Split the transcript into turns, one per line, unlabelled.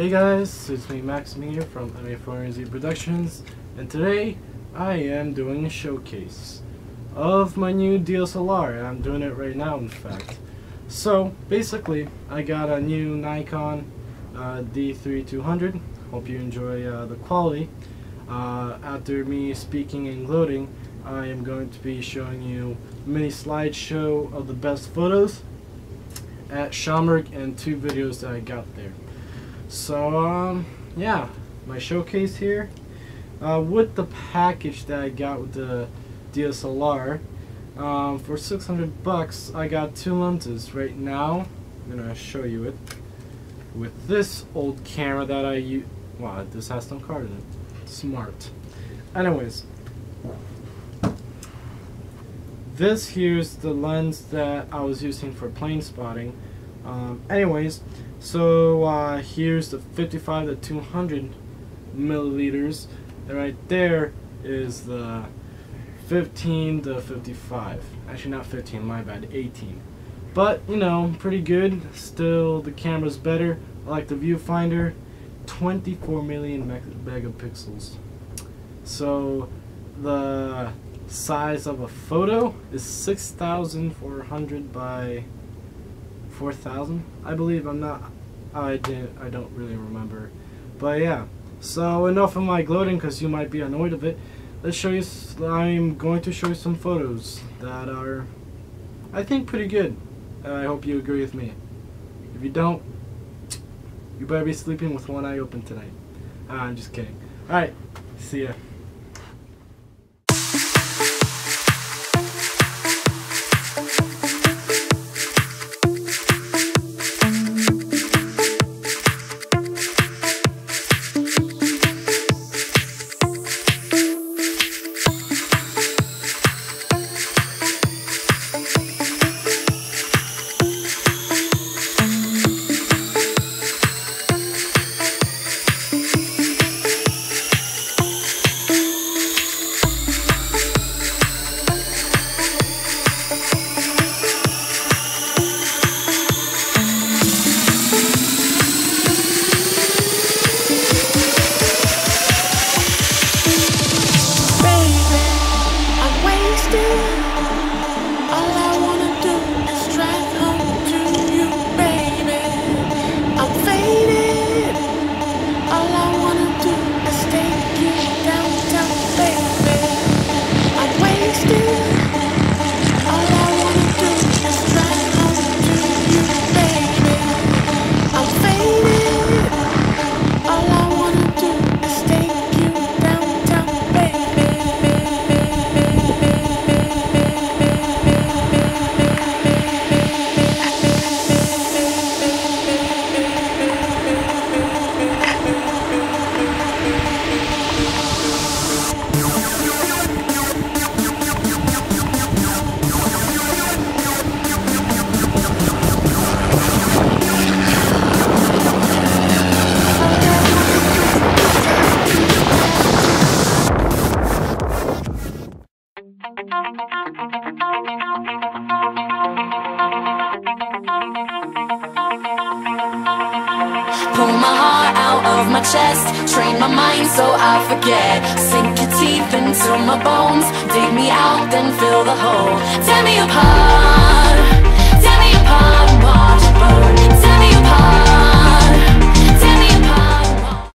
Hey guys, it's me Maxim here from MA4Z Productions, and today I am doing a showcase of my new DSLR. I'm doing it right now, in fact. So basically, I got a new Nikon D3200. Hope you enjoy the quality. After me speaking and gloating, I am going to be showing you a mini slideshow of the best photos at Schaumburg and 2 videos that I got there. So yeah, my showcase here with the package that I got with the DSLR. For 600 bucks I got 2 lenses. Right now I'm gonna show you it with this old camera that I use. Wow, this has some card in it. Smart. Anyways, this here's the lens that I was using for plane spotting. So here's the 55 to 200 milliliters, and right there is the 15 to 55. Actually, not 15, my bad, 18. But you know, pretty good. Still, the camera's better. I like the viewfinder, 24 million megapixels. So the size of a photo is 6,400 by 4,000, I believe. I don't really remember, but yeah. So enough of my gloating, because you might be annoyed of it. Let's show you. I'm going to show you some photos that are, I think, pretty good. I hope you agree with me. If you don't, you better be sleeping with one eye open tonight. I'm just kidding. All right, see ya.
Pull my heart out of my chest, train my mind so I forget. Sink your teeth into my bones, dig me out, then fill the hole. Tear me apart.